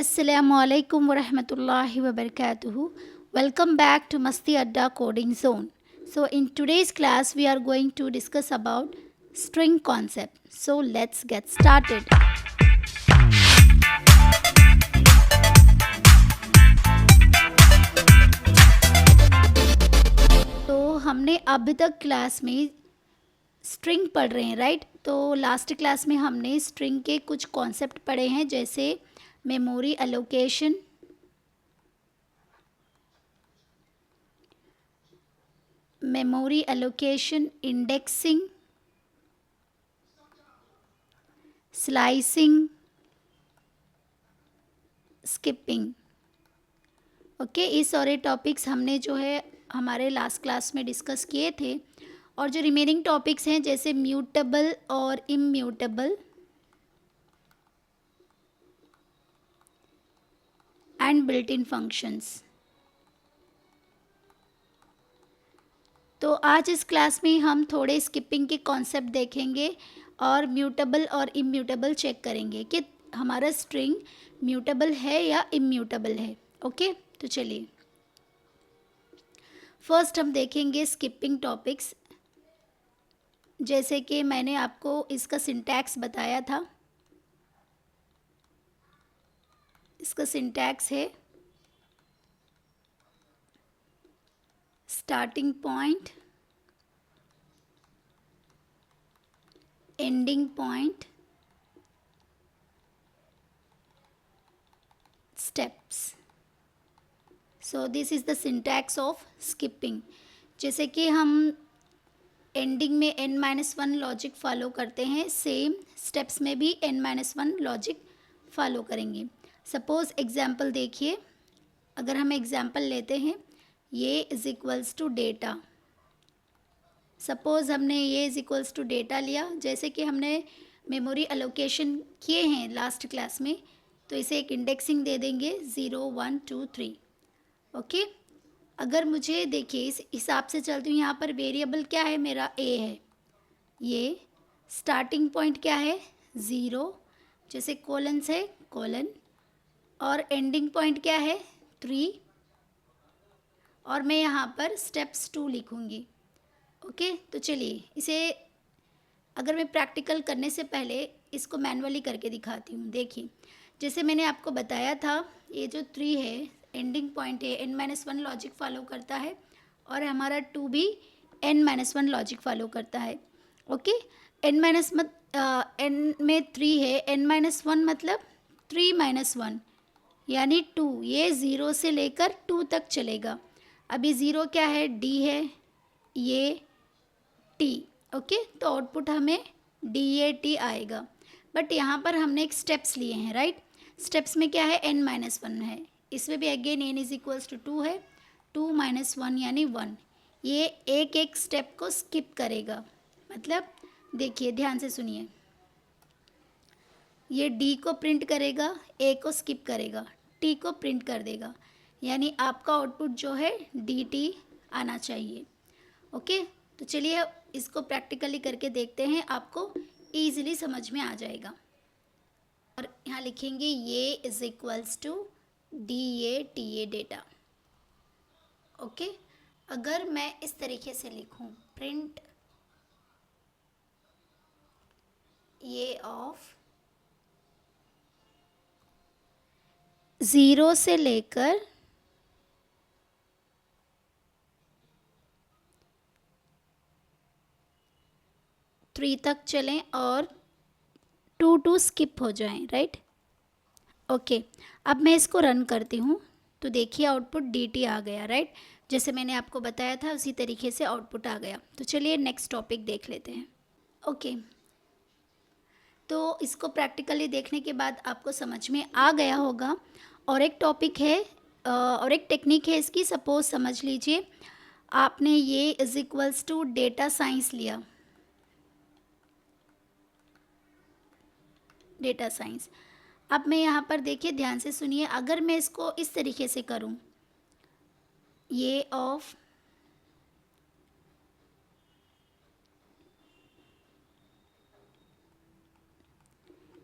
Assalamualaikum warahmatullahi wabarakatuh. Welcome back to Masti Adda Coding Zone. So in today's class we are going to discuss about string concept. So let's get started. तो हमने अभी तक class में string पढ़ रहे हैं, right? तो last class में हमने स्ट्रिंग के कुछ कॉन्सेप्ट पढ़े हैं, जैसे memory allocation, indexing, slicing, skipping. Okay, इस सारे टॉपिक्स हमने जो है हमारे लास्ट क्लास में डिस्कस किए थे। और जो रिमेनिंग टॉपिक्स हैं जैसे म्यूटेबल और immutable and built in functions, तो आज इस क्लास में हम थोड़े स्किपिंग के कॉन्सेप्ट देखेंगे और म्यूटेबल और इम्यूटेबल चेक करेंगे कि हमारा स्ट्रिंग म्यूटेबल है या इम्यूटेबल है। ओके, तो चलिए फर्स्ट हम देखेंगे स्किपिंग टॉपिक्स। जैसे कि मैंने आपको इसका सिंटैक्स बताया था, इसका सिंटैक्स है starting point, ending point, steps. So this is the syntax of skipping. जैसे कि हम एंडिंग में n-1 लॉजिक फॉलो करते हैं, सेम स्टेप्स में भी n-1 लॉजिक फॉलो करेंगे। सपोज़ एग्जाम्पल देखिए, अगर हम एग्जाम्पल लेते हैं ये is equals to data. Suppose हमने ये इज़ इक्वल्स टू डेटा लिया, जैसे कि हमने मेमोरी एलोकेशन किए हैं लास्ट क्लास में, तो इसे एक इंडेक्सिंग दे देंगे 0 1 2 3। ओके, अगर मुझे देखिए इस हिसाब से चलती हूँ, यहाँ पर वेरिएबल क्या है, मेरा ए है, ये स्टार्टिंग पॉइंट क्या है 0, जैसे कोलन से कोलन, और एंडिंग पॉइंट क्या है 3, और मैं यहाँ पर स्टेप्स 2 लिखूँगी। ओके, तो चलिए इसे अगर मैं प्रैक्टिकल करने से पहले इसको मैनुअली करके दिखाती हूँ। देखिए, जैसे मैंने आपको बताया था, ये जो 3 है एंडिंग पॉइंट है, n-1 लॉजिक फॉलो करता है, और हमारा 2 भी n-1 लॉजिक फॉलो करता है। ओके, n में 3 है, n-1 मतलब 3-1 यानी 2, ये 0 से लेकर 2 तक चलेगा। अभी 0 क्या है, d है, ये t। ओके, तो आउटपुट हमें DAT आएगा। बट यहाँ पर हमने एक स्टेप्स लिए हैं, राइट? स्टेप्स में क्या है, n-1 है, इसमें भी again n is equals to 2 है, 2 - 1 यानी 1। ये एक एक स्टेप को स्किप करेगा, मतलब देखिए ध्यान से सुनिए, ये D को प्रिंट करेगा, A को स्किप करेगा, T को प्रिंट कर देगा, यानी आपका आउटपुट जो है DT आना चाहिए। ओके, तो चलिए इसको प्रैक्टिकली करके देखते हैं, आपको ईजिली समझ में आ जाएगा। और यहाँ लिखेंगे ये is equals to DATA data. Okay, अगर मैं इस तरीके से लिखूँ, प्रिंट ये ऑफ 0 से लेकर 3 तक चलें और 2 स्किप हो जाएं, राइट? ओके, अब मैं इसको रन करती हूँ, तो देखिए आउटपुट DT आ गया, राइट? जैसे मैंने आपको बताया था उसी तरीके से आउटपुट आ गया। तो चलिए नेक्स्ट टॉपिक देख लेते हैं। ओके, तो इसको प्रैक्टिकली देखने के बाद आपको समझ में आ गया होगा। और एक टॉपिक है और एक टेक्निक है इसकी। सपोज समझ लीजिए आपने ये is equals to data science लिया, डेटा साइंस। अब मैं यहाँ पर देखिए ध्यान से सुनिए, अगर मैं इसको इस तरीके से करूँ, ये ऑफ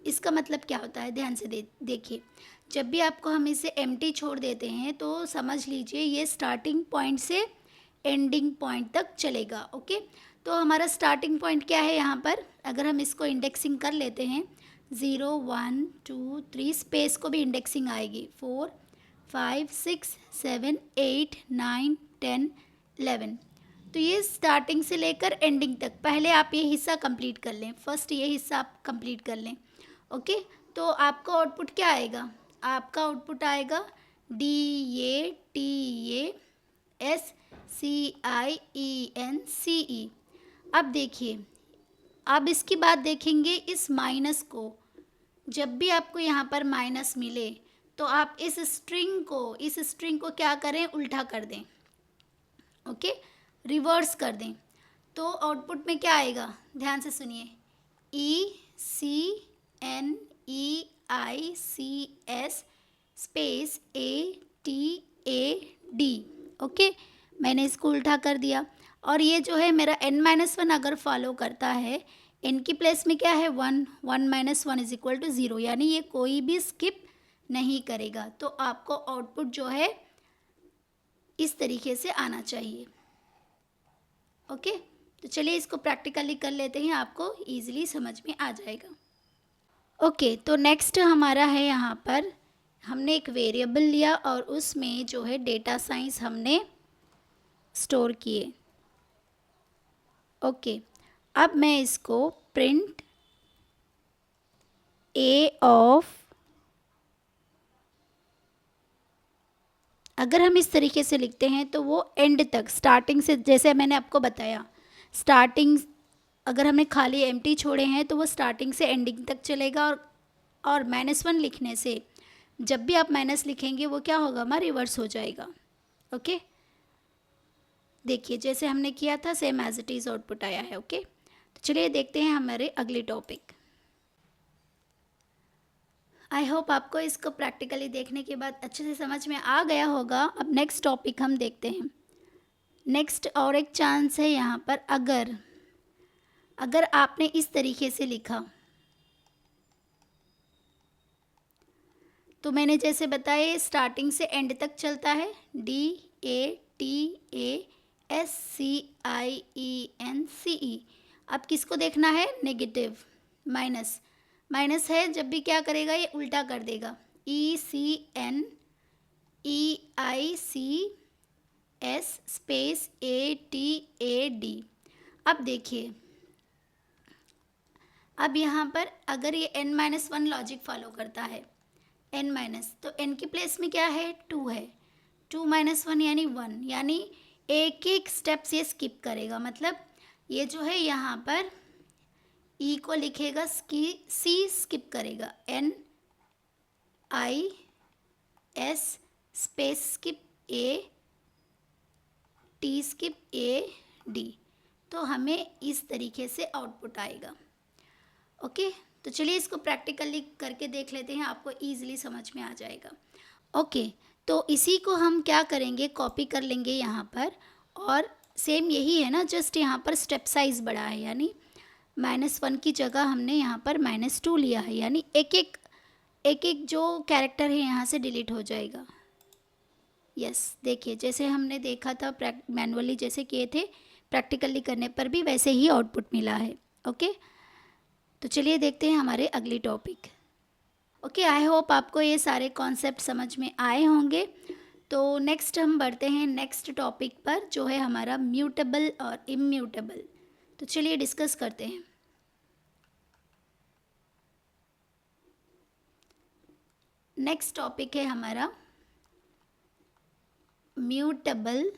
इसका मतलब क्या होता है, ध्यान से देखिए, जब भी आपको हम इसे एम्प्टी छोड़ देते हैं तो समझ लीजिए ये स्टार्टिंग पॉइंट से एंडिंग पॉइंट तक चलेगा। ओके, तो हमारा स्टार्टिंग पॉइंट क्या है यहाँ पर, अगर हम इसको इंडेक्सिंग कर लेते हैं 0 1 2 3, स्पेस को भी इंडेक्सिंग आएगी 4 5 6 7 8 9 10 11। तो ये स्टार्टिंग से लेकर एंडिंग तक, पहले आप ये हिस्सा कंप्लीट कर लें, फर्स्ट ये हिस्सा आप कंप्लीट कर लें। ओके, तो आपका आउटपुट क्या आएगा, आपका आउटपुट आएगा DATASCIENCE। अब देखिए, अब इसकी बात देखेंगे इस माइनस को, जब भी आपको यहाँ पर माइनस मिले तो आप इस स्ट्रिंग को क्या करें, उल्टा कर दें। ओके, रिवर्स कर दें, तो आउटपुट में क्या आएगा, ध्यान से सुनिए, ECNEICS स्पेस ATAD। ओके, मैंने इसको उल्टा कर दिया, और ये जो है मेरा n-1 अगर फॉलो करता है, n की प्लेस में क्या है 1, 1 - 1 इज इक्वल टू 0, यानी ये कोई भी स्किप नहीं करेगा। तो आपको आउटपुट जो है इस तरीके से आना चाहिए। ओके, तो चलिए इसको प्रैक्टिकली कर लेते हैं, आपको ईजिली समझ में आ जाएगा। ओके, तो नेक्स्ट हमारा है, यहाँ पर हमने एक वेरिएबल लिया और उसमें जो है डेटा साइंस हमने स्टोर किए। ओके, अब मैं इसको प्रिंट A ऑफ, अगर हम इस तरीके से लिखते हैं तो वो एंड तक, स्टार्टिंग से, जैसे मैंने आपको बताया, स्टार्टिंग अगर हमने खाली एम्प्टी छोड़े हैं तो वो स्टार्टिंग से एंडिंग तक चलेगा, और -1 लिखने से जब भी आप माइनस लिखेंगे वो क्या होगा, हमारा रिवर्स हो जाएगा। ओके, देखिए जैसे हमने किया था same as it is output आया है। ओके, तो चलिए देखते हैं हमारे अगली टॉपिक। आई होप आपको इसको प्रैक्टिकली देखने के बाद अच्छे से समझ में आ गया होगा। अब नेक्स्ट टॉपिक हम देखते हैं। नेक्स्ट और एक चांस है यहाँ पर, अगर आपने इस तरीके से लिखा, तो मैंने जैसे बताया स्टार्टिंग से एंड तक चलता है, DATASCIENCE। अब किसको देखना है, नेगेटिव, माइनस है, जब भी क्या करेगा, ये उल्टा कर देगा, ECNEICS स्पेस ATAD। अब देखिए, अब यहाँ पर अगर ये n-1 लॉजिक फॉलो करता है, n-, तो n की प्लेस में क्या है, 2 है, 2 - 1 यानी 1, यानी एक एक स्टेप्स ये स्किप करेगा। मतलब ये जो है यहाँ पर E को लिखेगा, C स्किप करेगा, NIS space skip T skip AD। तो हमें इस तरीके से आउटपुट आएगा। ओके, तो चलिए इसको प्रैक्टिकली करके देख लेते हैं, आपको ईजिली समझ में आ जाएगा। ओके, तो इसी को हम क्या करेंगे, कॉपी कर लेंगे यहाँ पर, और सेम यही है ना, जस्ट यहाँ पर स्टेप साइज़ बढ़ा है, यानी -1 की जगह हमने यहाँ पर -2 लिया है, यानी एक एक जो कैरेक्टर है यहाँ से डिलीट हो जाएगा। यस, देखिए जैसे हमने देखा था मैनुअली जैसे किए थे, प्रैक्टिकली करने पर भी वैसे ही आउटपुट मिला है। ओके, तो चलिए देखते हैं हमारे अगली टॉपिक। ओके, आई होप आपको ये सारे कॉन्सेप्ट समझ में आए होंगे। तो नेक्स्ट हम बढ़ते हैं नेक्स्ट टॉपिक पर, जो है हमारा म्यूटेबल और इम्यूटेबल। तो चलिए डिस्कस करते हैं। नेक्स्ट टॉपिक है हमारा म्यूटेबल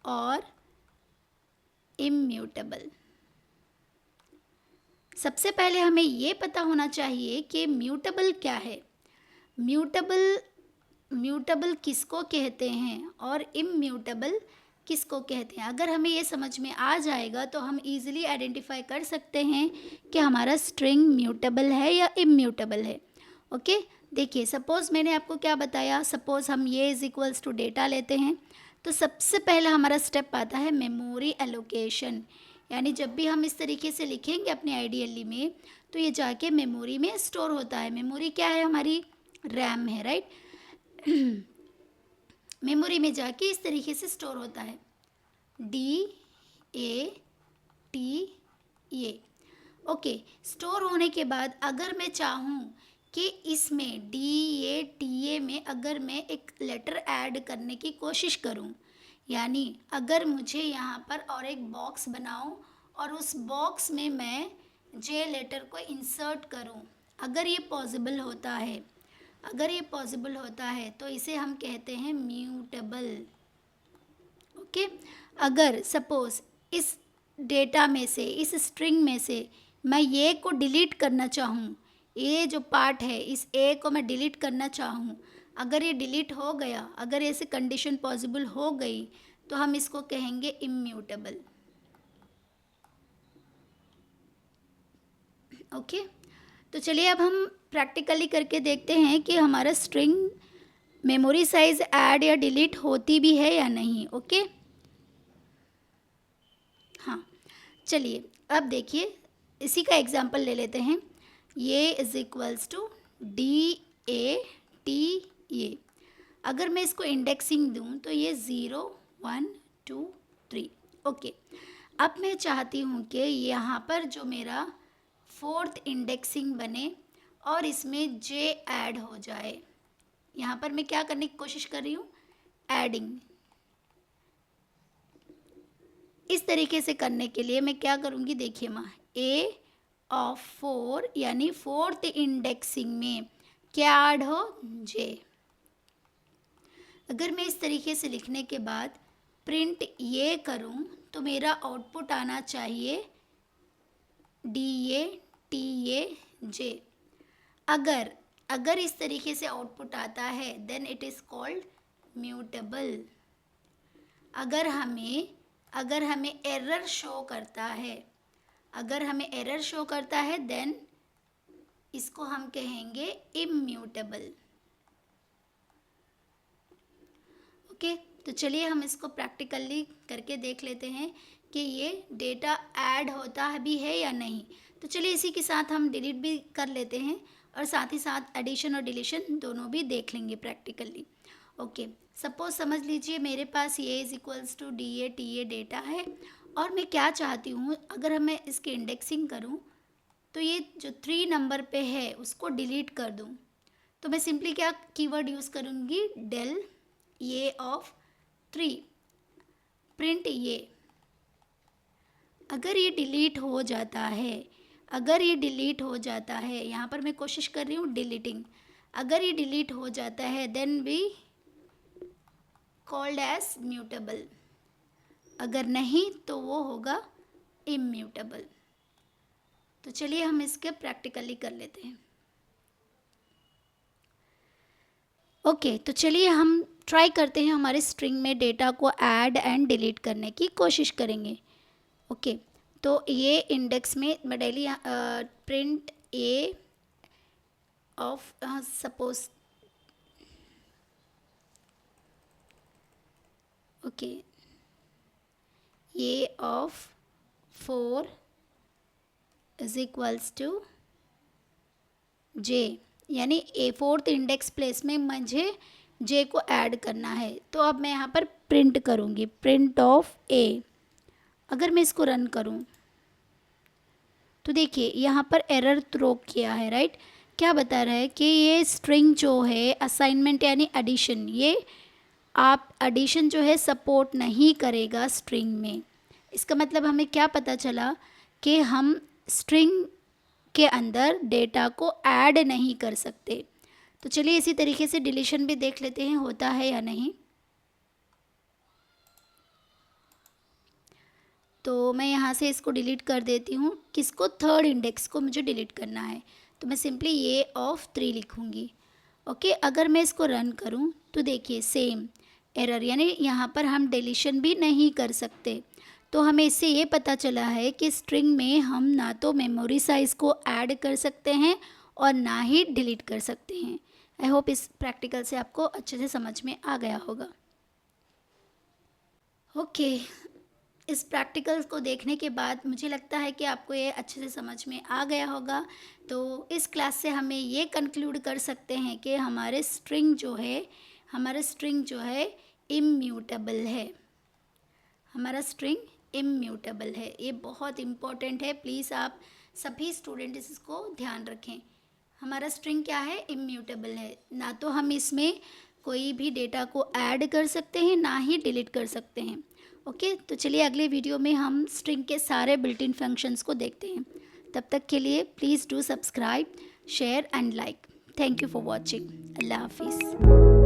और इम्यूटेबल। सबसे पहले हमें ये पता होना चाहिए कि म्यूटेबल क्या है, म्यूटेबल किसको कहते हैं और इम्यूटेबल किसको कहते हैं। अगर हमें ये समझ में आ जाएगा तो हम इजीली आइडेंटिफाई कर सकते हैं कि हमारा स्ट्रिंग म्यूटेबल है या इम्यूटेबल है। ओके, देखिए सपोज़ मैंने आपको क्या बताया, सपोज़ हम ये इज़ इक्वल्स टू डेटा लेते हैं, तो सबसे पहला हमारा स्टेप आता है मेमोरी एलोकेशन। यानी जब भी हम इस तरीके से लिखेंगे अपने आइडियली में, तो ये जाके मेमोरी में स्टोर होता है। मेमोरी क्या है? हमारी रैम है, राइट। मेमोरी में जाके इस तरीके से स्टोर होता है, DATA। ओके, स्टोर होने के बाद अगर मैं चाहूँ कि इसमें DATA में अगर मैं एक लेटर ऐड करने की कोशिश करूँ, यानी अगर मुझे यहाँ पर और एक बॉक्स बनाऊँ और उस बॉक्स में मैं J लेटर को इंसर्ट करूँ, अगर ये पॉसिबल होता है, अगर ये पॉसिबल होता है तो इसे हम कहते हैं म्यूटेबल। ओके, अगर सपोज इस डेटा में से, इस स्ट्रिंग में से मैं ये को डिलीट करना चाहूँ, ये जो पार्ट है इस ए को मैं डिलीट करना चाहूँ, अगर ये डिलीट हो गया, अगर ऐसे कंडीशन पॉसिबल हो गई तो हम इसको कहेंगे इम्यूटेबल। ओके, तो चलिए अब हम प्रैक्टिकली करके देखते हैं कि हमारा स्ट्रिंग मेमोरी साइज ऐड या डिलीट होती भी है या नहीं। ओके, हाँ, चलिए अब देखिए इसी का एग्जांपल ले लेते हैं। ये इज इक्वल्स टू DATA। अगर मैं इसको इंडेक्सिंग दूं तो ये 0 1 2 3। ओके, अब मैं चाहती हूँ कि यहाँ पर जो मेरा फोर्थ इंडेक्सिंग बने और इसमें J ऐड हो जाए। यहाँ पर मैं क्या करने की कोशिश कर रही हूँ? एडिंग। इस तरीके से करने के लिए मैं क्या करूँगी? देखिए माँ, A ऑफ 4 यानी फोर्थ इंडेक्सिंग में क्या ऐड हो? J। अगर मैं इस तरीके से लिखने के बाद प्रिंट ये करूँ तो मेरा आउटपुट आना चाहिए DATA J। अगर इस तरीके से आउटपुट आता है then it is called mutable. अगर हमें एरर शो करता है, अगर हमें एरर शो करता है देन इसको हम कहेंगे इम्यूटेबल। ओके, तो चलिए हम इसको प्रैक्टिकली करके देख लेते हैं कि ये डेटा ऐड होता भी है या नहीं। तो चलिए इसी के साथ हम डिलीट भी कर लेते हैं और साथ ही साथ एडिशन और डिलीशन दोनों भी देख लेंगे प्रैक्टिकली। ओके, सपोज समझ लीजिए मेरे पास ये is equals to DATA data है और मैं क्या चाहती हूँ, अगर मैं इसकी इंडेक्सिंग करूँ तो ये जो 3 नंबर पे है उसको डिलीट कर दूँ, तो मैं सिंपली क्या कीवर्ड यूज़ करूँगी? डेल ये ऑफ 3, प्रिंट ये। अगर ये डिलीट हो जाता है, अगर ये डिलीट हो जाता है, यहाँ पर मैं कोशिश कर रही हूँ डिलीटिंग, अगर ये डिलीट हो जाता है then we called as mutable, अगर नहीं तो वो होगा इम्यूटेबल। तो चलिए हम इसके प्रैक्टिकली कर लेते हैं। ओके, तो चलिए हम ट्राई करते हैं, हमारे स्ट्रिंग में डेटा को ऐड एंड डिलीट करने की कोशिश करेंगे। ओके, तो ये इंडेक्स में मैं daily print A of suppose okay A of 4 is equals to J, यानी ए फोर्थ इंडेक्स प्लेस में मुझे J को ऐड करना है। तो अब मैं यहाँ पर प्रिंट करूँगी, प्रिंट ऑफ A। अगर मैं इसको रन करूँ तो देखिए यहाँ पर एरर थ्रो किया है, राइट। क्या बता रहा है कि ये स्ट्रिंग जो है असाइनमेंट यानी एडिशन, ये आप एडिशन जो है सपोर्ट नहीं करेगा स्ट्रिंग में। इसका मतलब हमें क्या पता चला कि हम स्ट्रिंग के अंदर डेटा को ऐड नहीं कर सकते। तो चलिए इसी तरीके से डिलीशन भी देख लेते हैं होता है या नहीं। तो मैं यहाँ से इसको डिलीट कर देती हूँ, किसको? थर्ड इंडेक्स को मुझे डिलीट करना है, तो मैं सिंपली ये ऑफ 3 लिखूँगी। ओके, अगर मैं इसको रन करूँ तो देखिए सेम एरर, यानी यहाँ पर हम डिलीशन भी नहीं कर सकते। तो हमें इससे ये पता चला है कि स्ट्रिंग में हम ना तो मेमोरी साइज़ को ऐड कर सकते हैं और ना ही डिलीट कर सकते हैं। आई होप इस प्रैक्टिकल से आपको अच्छे से समझ में आ गया होगा। ओके, इस प्रैक्टिकल्स को देखने के बाद मुझे लगता है कि आपको ये अच्छे से समझ में आ गया होगा। तो इस क्लास से हमें ये कंक्लूड कर सकते हैं कि हमारा स्ट्रिंग जो है इम्यूटेबल है। हमारा स्ट्रिंग इम्यूटेबल है। ये बहुत इम्पॉर्टेंट है, प्लीज़ आप सभी स्टूडेंट इसको ध्यान रखें। हमारा स्ट्रिंग क्या है? इम्यूटेबल है। ना तो हम इसमें कोई भी डेटा को ऐड कर सकते हैं, ना ही डिलीट कर सकते हैं। ओके, तो चलिए अगले वीडियो में हम स्ट्रिंग के सारे बिल्ट इन फंक्शंस को देखते हैं। तब तक के लिए please do subscribe, share and like. Thank you for watching. अल्लाह हाफिज़।